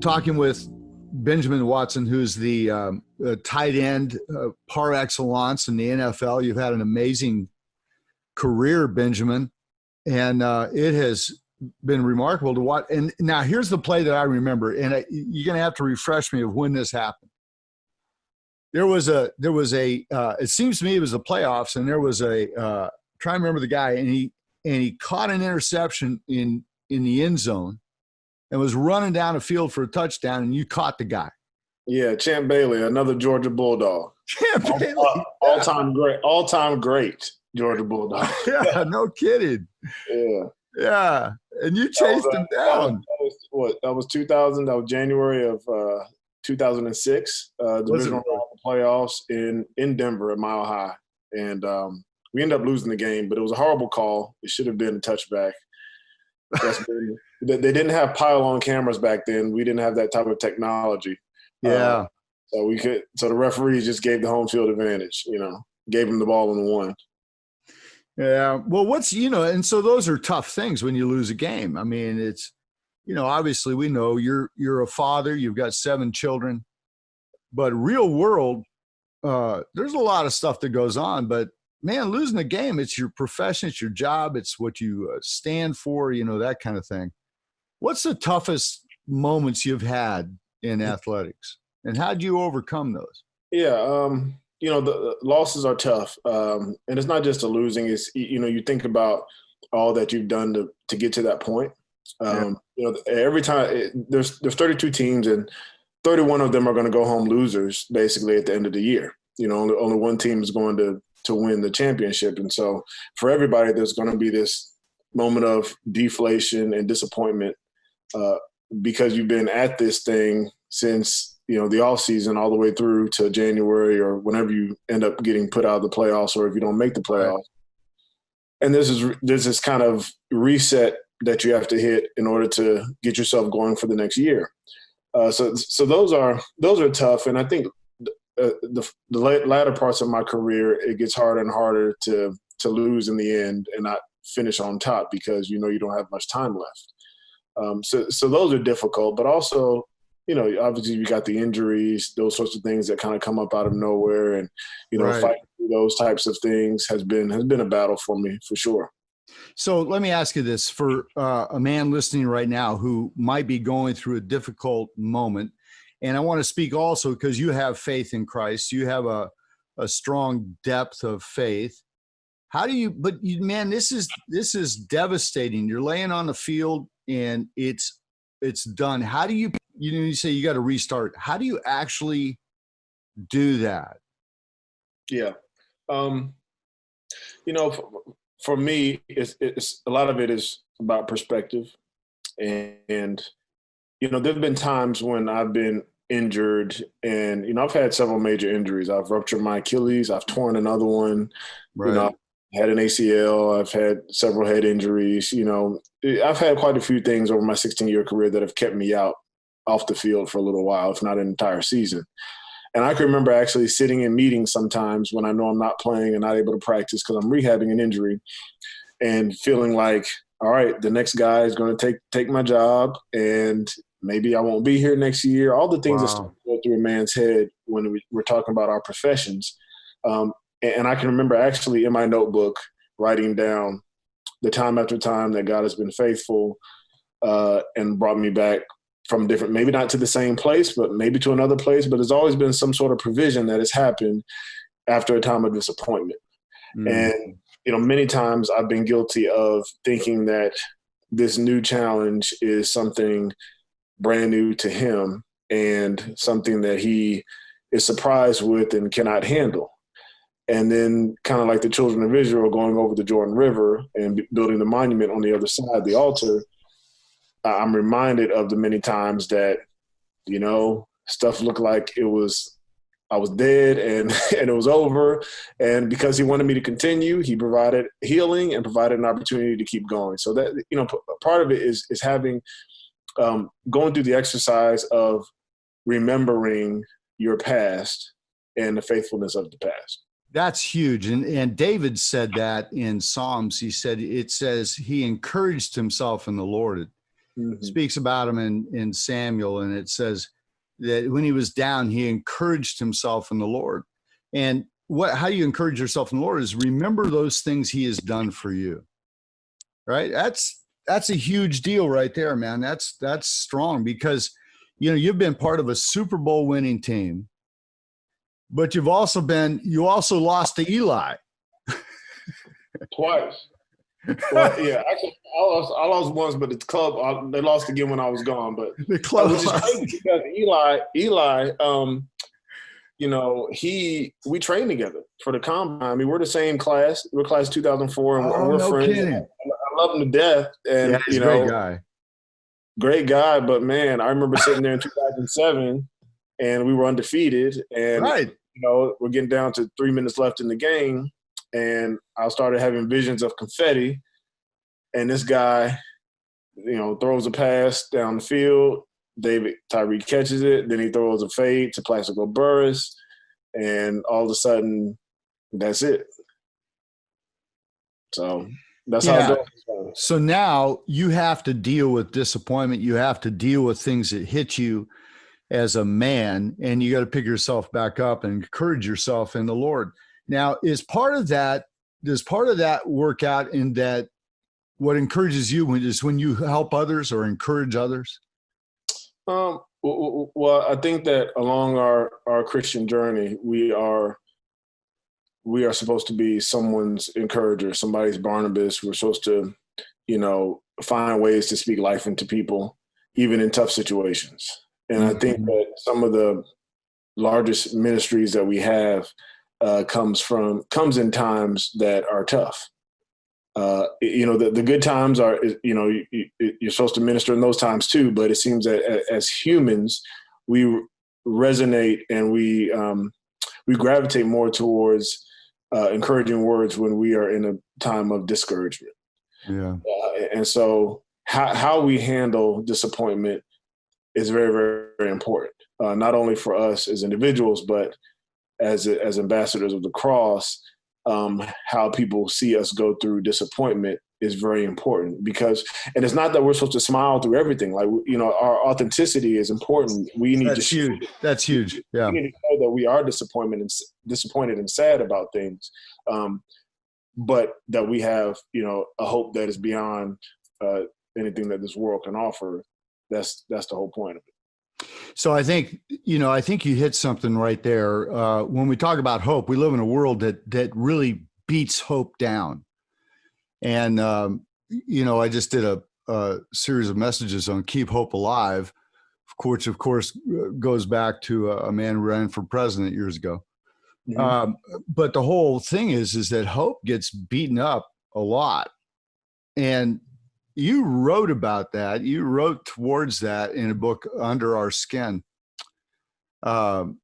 talking with Benjamin Watson, who's the tight end par excellence in the NFL. You've had an amazing career, Benjamin, and it has been remarkable to watch. And now here's the play that I remember, and you're going to have to refresh me of when this happened. There was a it seems to me it was the playoffs, and there was trying to remember the guy, and he caught an interception in the end zone and was running down the field for a touchdown, and you caught the guy. Yeah, Champ Bailey, another Georgia Bulldog. Champ Bailey. All-time great Georgia Bulldog. Yeah, no kidding. Yeah, and you chased him down. That was 2000. That was January of 2006. Divisional playoffs in Denver at Mile High, and we ended up losing the game. But it was a horrible call. It should have been a touchback. They didn't have pile-on cameras back then. We didn't have that type of technology. Yeah. So the referees just gave the home field advantage. Gave them the ball and won. Yeah. Well, and so those are tough things when you lose a game. I mean, it's, obviously we know you're a father, you've got 7 children, but real world, there's a lot of stuff that goes on, but man, losing a game, it's your profession, it's your job, it's what you stand for, that kind of thing. What's the toughest moments you've had in athletics, and how do you overcome those? Yeah. The losses are tough. And it's not just a losing. It's, you think about all that you've done to get to that point. Every time there's 32 teams and 31 of them are going to go home losers basically at the end of the year. Only one team is going to win the championship. And so for everybody, there's going to be this moment of deflation and disappointment because you've been at this thing since the off season all the way through to January or whenever you end up getting put out of the playoffs, or if you don't make the playoffs. Right. And there's this kind of reset that you have to hit in order to get yourself going for the next year. So those are tough. And I think the latter parts of my career, it gets harder and harder to lose in the end and not finish on top because you don't have much time left. So those are difficult, but also, obviously you got the injuries, those sorts of things that kind of come up out of nowhere, and right. Fighting through those types of things has been a battle for me for sure. So let me ask you this: for a man listening right now who might be going through a difficult moment, and I want to speak also because you have faith in Christ, you have a strong depth of faith. How do you? But man, this is devastating. You're laying on the field and it's done. How do you? You say you got to restart. How do you actually do that? Yeah. For me, it's a lot of it is about perspective. And there've been times when I've been injured and, I've had several major injuries. I've ruptured my Achilles. I've torn another one. Right. I've had an ACL. I've had several head injuries. I've had quite a few things over my 16-year career that have kept me out off the field for a little while, if not an entire season. And I can remember actually sitting in meetings sometimes when I know I'm not playing and not able to practice because I'm rehabbing an injury and feeling like, all right, the next guy is going to take my job and maybe I won't be here next year. All the things that start to go through a man's head when we're talking about our professions. And I can remember actually in my notebook writing down the time after time that God has been faithful and brought me back from different, maybe not to the same place, but maybe to another place. But there's always been some sort of provision that has happened after a time of disappointment. And, many times I've been guilty of thinking that this new challenge is something brand new to him and something that he is surprised with and cannot handle. And then kind of like the children of Israel going over the Jordan River and building the monument on the other side, the altar, I'm reminded of the many times that, stuff looked like I was dead and it was over. And because he wanted me to continue, he provided healing and provided an opportunity to keep going. So that, part of it is having, going through the exercise of remembering your past and the faithfulness of the past. That's huge. And David said that in Psalms. He said, it says he encouraged himself in the Lord. speaks about him in Samuel, and it says that when he was down, he encouraged himself in the Lord. And how you encourage yourself in the Lord is remember those things he has done for you. Right? That's a huge deal right there, man. That's strong because you've been part of a Super Bowl winning team, but you also lost to Eli twice. Well, yeah, actually, I lost once, but the club they lost again when I was gone. But the club, which is crazy because Eli, we trained together for the combine. I mean, we're the same class. We're class 2004, and we're no friends. kidding. I love him to death, and he's a great guy. Great guy, but man, I remember sitting there in 2007, and we were undefeated, and right. We're getting down to 3 minutes left in the game, and I started having visions of confetti, and this guy, throws a pass down the field. Tyree catches it, then he throws a fade to Plaxico Burress, and all of a sudden, that's it. So that's how it goes. So now you have to deal with disappointment. You have to deal with things that hit you as a man, and you got to pick yourself back up and encourage yourself in the Lord. Now, does part of that work out in that what encourages you when you help others or encourage others? Well, I think that along our Christian journey, we are supposed to be someone's encourager, somebody's Barnabas. We're supposed to, find ways to speak life into people, even in tough situations. And I think that some of the largest ministries that we have comes in times that are tough. The good times are, you're supposed to minister in those times too, but it seems that as humans, we resonate and we gravitate more towards encouraging words when we are in a time of discouragement. Yeah. And so how we handle disappointment is very, very, very important, not only for us as individuals, but as ambassadors of the cross. How people see us go through disappointment is very important and it's not that we're supposed to smile through everything. Like, our authenticity is important. We need That's huge. That's huge. Yeah. We need to know that we are disappointed and sad about things. But that we have, a hope that is beyond anything that this world can offer. That's the whole point of it. So I think you hit something right there. When we talk about hope, we live in a world that really beats hope down. And, I just did a series of messages on Keep Hope Alive, which of course goes back to a man who ran for president years ago. Mm-hmm. But the whole thing is that hope gets beaten up a lot. And you wrote about that. You wrote towards that in a book, Under Our Skin. And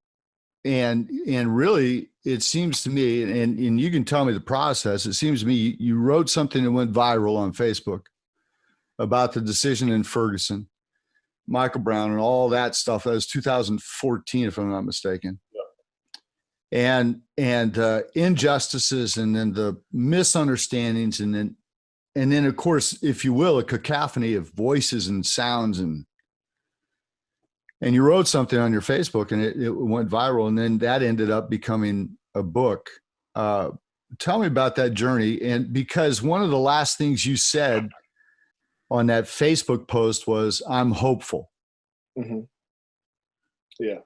really, it seems to me, and you can tell me the process, it seems to me you wrote something that went viral on Facebook about the decision in Ferguson, Michael Brown, and all that stuff. That was 2014, if I'm not mistaken. Yeah. And injustices, and then the misunderstandings, and then, of course, if you will, a cacophony of voices and sounds, and you wrote something on your Facebook, and it went viral, and then that ended up becoming a book. Tell me about that journey, and because one of the last things you said on that Facebook post was, "I'm hopeful." Mm-hmm. Yeah.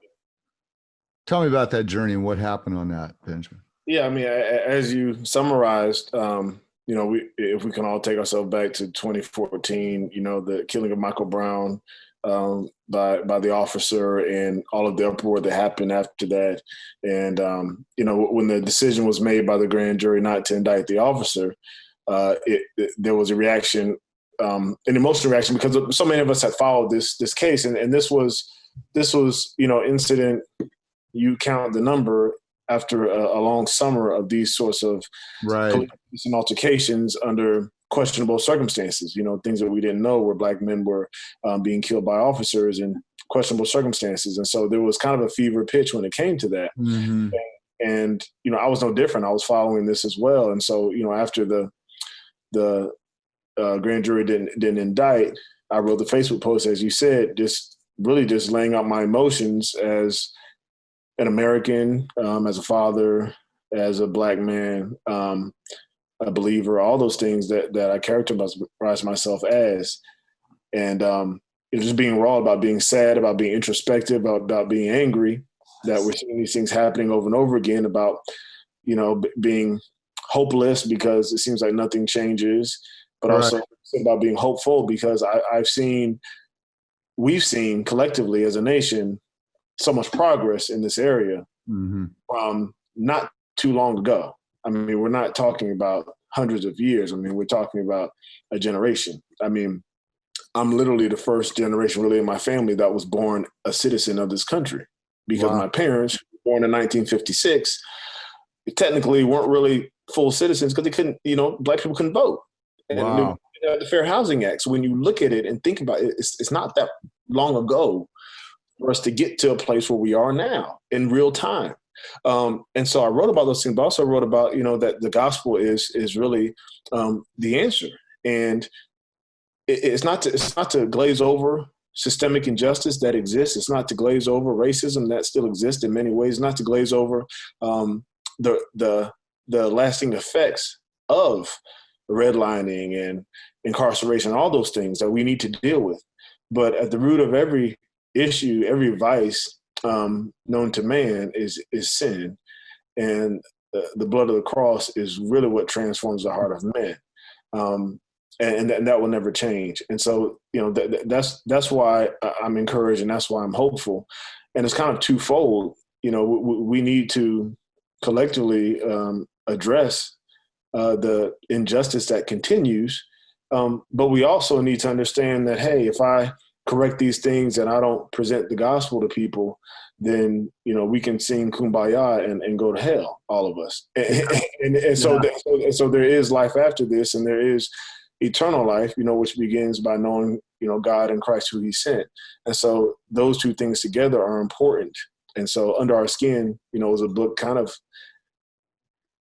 Tell me about that journey and what happened on that, Benjamin. Yeah, I mean, as you summarized, if we can all take ourselves back to 2014, the killing of Michael Brown by the officer and all of the uproar that happened after that. And, when the decision was made by the grand jury not to indict the officer, there was a reaction, an emotional reaction, because so many of us had followed this case. And this was, incident, you count the number after a long summer of these sorts of police and altercations under questionable circumstances, things that we didn't know, where Black men were being killed by officers in questionable circumstances. And so there was kind of a fever pitch when it came to that. Mm-hmm. And I was no different. I was following this as well. And so, after the grand jury didn't indict, I wrote the Facebook post, as you said, just really just laying out my emotions as an American, as a father, as a Black man, a believer, all those things that I characterize myself as. And just being raw about being sad, about being introspective, about being angry, that we're seeing these things happening over and over again, about, being hopeless because it seems like nothing changes, but Right. also about being hopeful because we've seen collectively as a nation so much progress in this area from not too long ago. I mean, we're not talking about hundreds of years. I mean, we're talking about a generation. I mean, I'm literally the first generation really in my family that was born a citizen of this country because my parents, born in 1956, technically weren't really full citizens because they couldn't, Black people couldn't vote. And the Fair Housing Act. So when you look at it and think about it, it's not that long ago for us to get to a place where we are now in real time. And so I wrote about those things, but also wrote about, that the gospel is really the answer. And it's not to glaze over systemic injustice that exists. It's not to glaze over racism that still exists in many ways. It's not to glaze over the lasting effects of redlining and incarceration, all those things that we need to deal with. But at the root of every issue, every vice known to man is sin. And the blood of the cross is really what transforms the heart of man. And that will never change. And so, that's why I'm encouraged and that's why I'm hopeful. And it's kind of twofold. We need to collectively address the injustice that continues. But we also need to understand that, hey, if I correct these things and I don't present the gospel to people, then, we can sing Kumbaya and go to hell, all of us. So there is life after this, and there is eternal life, which begins by knowing, God and Christ who he sent. And so those two things together are important. And so Under Our Skin, was a book kind of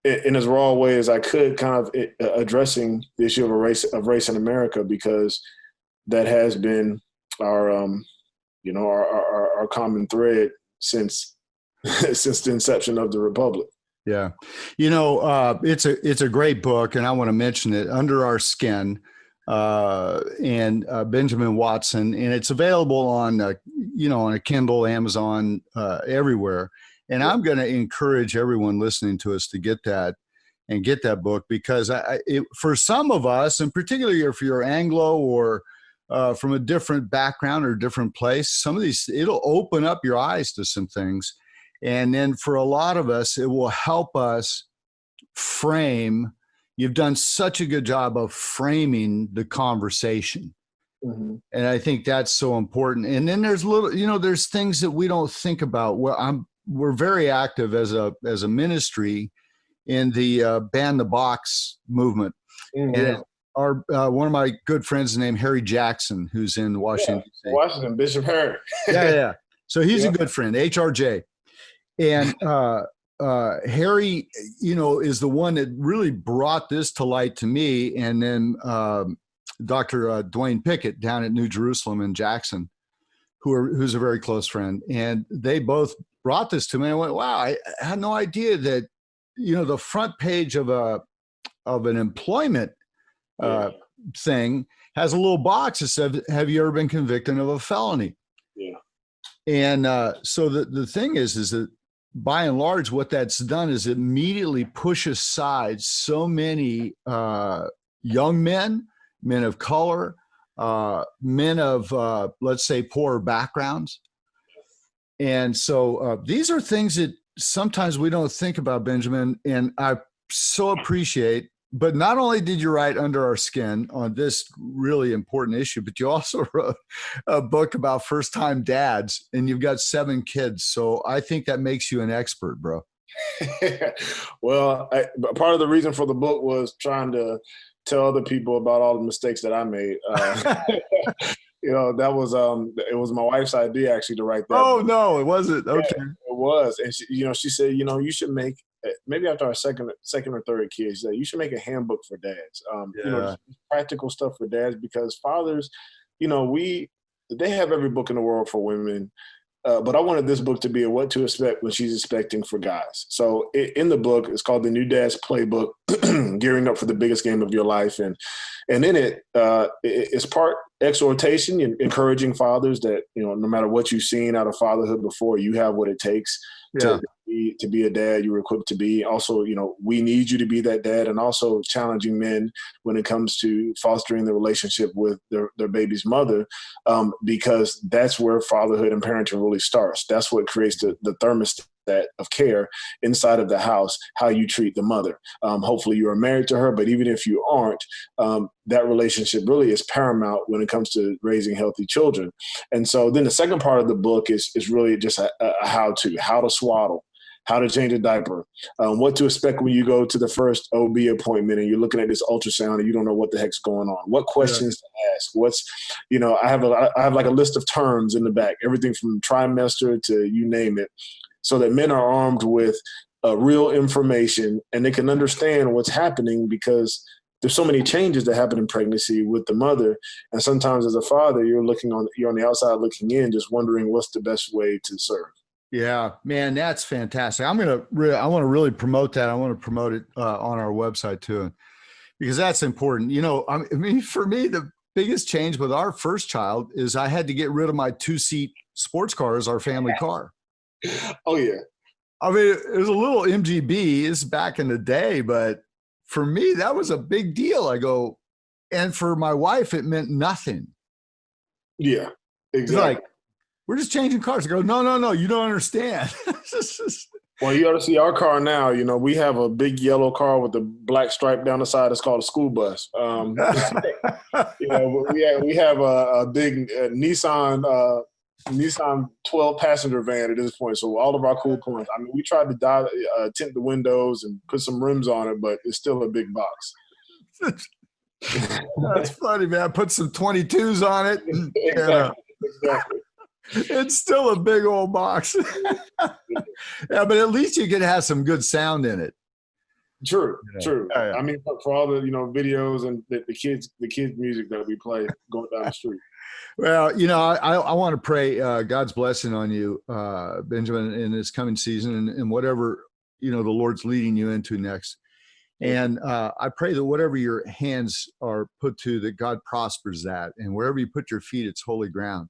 in as raw a way as I could, kind of addressing the issue of race in America, because that has been our common thread since since the inception of the Republic. Yeah. It's a great book, and I want to mention it, Under Our Skin, and Benjamin Watson, and it's available on, on a Kindle, Amazon, everywhere. And I'm going to encourage everyone listening to us to get that book, because for some of us, and particularly if you're Anglo or from a different background or different place, some of these, it'll open up your eyes to some things. And then for a lot of us, it will help us frame. You've done such a good job of framing the conversation. Mm-hmm. And I think that's so important. And then there's there's things that we don't think about. We're very active as a ministry in the Ban the Box movement. Mm-hmm. And our one of my good friends is named Harry Jackson, who's in Washington. Yeah, Washington, Bishop Harry. Yeah. So he's a good friend, HRJ. And Harry, is the one that really brought this to light to me. And then Dr. Dwayne Pickett down at New Jerusalem in Jackson, who's a very close friend. And they both brought this to me. And I went, wow, I had no idea that, the front page of an employment thing has a little box that says, have you ever been convicted of a felony? Yeah. And so the thing is that by and large, what that's done is immediately push aside so many young men of color, men of, let's say, poorer backgrounds. And so these are things that sometimes we don't think about, Benjamin, and I so appreciate. But not only did you write Under Our Skin on this really important issue, but you also wrote a book about first-time dads, and you've got 7 kids. So I think that makes you an expert, bro. Well, part of the reason for the book was trying to tell other people about all the mistakes that I made. That was it was my wife's idea actually to write that. Oh, book. No, it wasn't. Okay, it was, and she said, you should make, maybe after our second or third kid, she said, you should make a handbook for dads. Practical stuff for dads, because fathers, they have every book in the world for women. But I wanted this book to be a what to expect when she's expecting for guys. So in the book, it's called The New Dad's Playbook, Gearing Up for the Biggest Game of Your Life. And in it, it's part exhortation, encouraging fathers that, no matter what you've seen out of fatherhood before, you have what it takes to be a dad you were equipped to be. Also, we need you to be that dad, and also challenging men when it comes to fostering the relationship with their baby's mother, because that's where fatherhood and parenting really starts. That's what creates the thermostat of care inside of the house, how you treat the mother. Hopefully you are married to her, but even if you aren't, that relationship really is paramount when it comes to raising healthy children. And so then the second part of the book is really just a how to swaddle, how to change a diaper, what to expect when you go to the first OB appointment and you're looking at this ultrasound and you don't know what the heck's going on, what questions to ask, I have like a list of terms in the back, everything from trimester to you name it, so that men are armed with real information and they can understand what's happening, because there's so many changes that happen in pregnancy with the mother. And sometimes as a father, you're on the outside looking in, just wondering what's the best way to serve. Yeah, man, that's fantastic. I want to really promote that. I want to promote it on our website too, because that's important. I mean, for me, the biggest change with our first child is I had to get rid of my 2-seat sports car as our family car. Oh yeah. I mean, it was a little MGB is back in the day, but for me, that was a big deal. And for my wife, it meant nothing. Yeah, exactly. It's like, we're just changing cars. I go, no, you don't understand. Well, you ought to see our car now. We have a big yellow car with a black stripe down the side. It's called a school bus. We have a big Nissan 12-passenger van at this point. So all of our cool points. I mean, we tried to tint the windows and put some rims on it, but it's still a big box. That's funny, man. Put some 22s on it. Exactly. It's still a big old box. Yeah, but at least you can have some good sound in it. True. Yeah. I mean, for all the videos and the kids music that we play going down the street. Well, I want to pray God's blessing on you, Benjamin, in this coming season and whatever, the Lord's leading you into next. And I pray that whatever your hands are put to, that God prospers that. And wherever you put your feet, it's holy ground.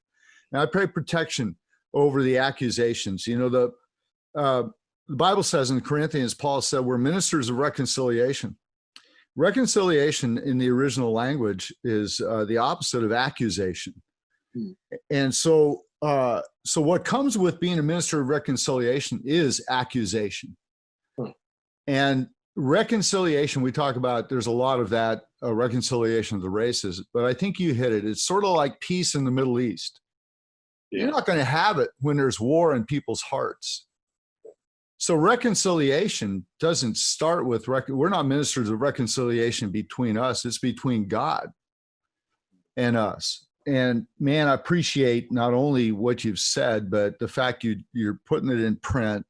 And I pray protection over the accusations. The Bible says in Corinthians, Paul said, we're ministers of reconciliation. Reconciliation in the original language is the opposite of accusation. And so what comes with being a minister of reconciliation is accusation. And reconciliation, we talk about, there's a lot of that, reconciliation of the races, but I think you hit it. It's sort of like peace in the Middle East. Yeah. You're not going to have it when there's war in people's hearts. So reconciliation doesn't start with, we're not ministers of reconciliation between us. It's between God and us. And man, I appreciate not only what you've said, but the fact you're putting it in print.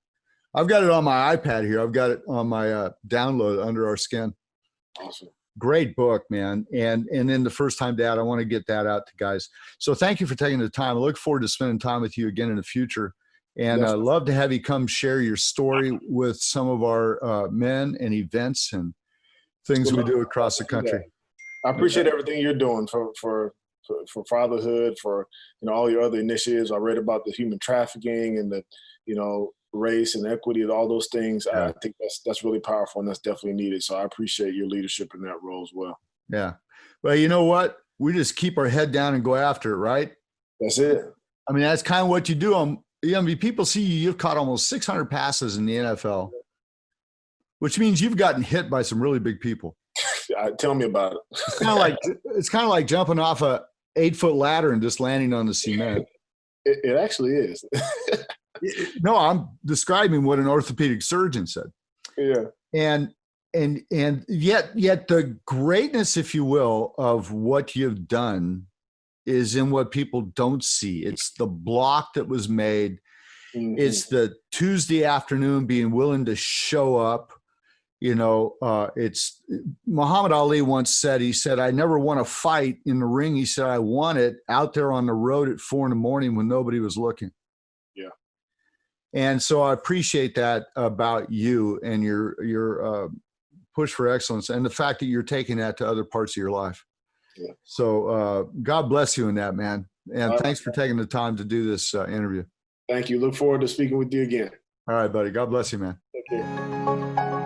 I've got it on my iPad here. I've got it on my download, Under Our Skin. Awesome. Great book, man. And then The First Time Dad, I want to get that out to guys. So thank you for taking the time. I look forward to spending time with you again in the future. And I'd love to have you come share your story with some of our men and events and things we do across the country. I appreciate everything you're doing for fatherhood, for all your other initiatives. I read about the human trafficking and the race and equity and all those things. Yeah. I think that's really powerful and that's definitely needed. So I appreciate your leadership in that role as well. Yeah. Well, you know what? We just keep our head down and go after it, right? That's it. I mean, that's kind of what you do. People see you've caught almost 600 passes in the NFL, which means you've gotten hit by some really big people. Tell me about it. It's kind of like jumping off a 8-foot ladder and just landing on the cement. It actually is. No, I'm describing what an orthopedic surgeon said. Yeah. And yet the greatness, if you will, of what you've done is in what people don't see. It's the block that was made. Mm-hmm. It's the Tuesday afternoon being willing to show up It's Muhammad Ali once said, he said, I never won a fight in the ring. He said, I won it out there on the road at 4 a.m. when nobody was looking. Yeah. And so I appreciate that about you and your push for excellence and the fact that you're taking that to other parts of your life. Yeah. So God bless you in that, man. And thanks for taking the time to do this interview. Thank you. Look forward to speaking with you again. All right, buddy. God bless you, man. Take care.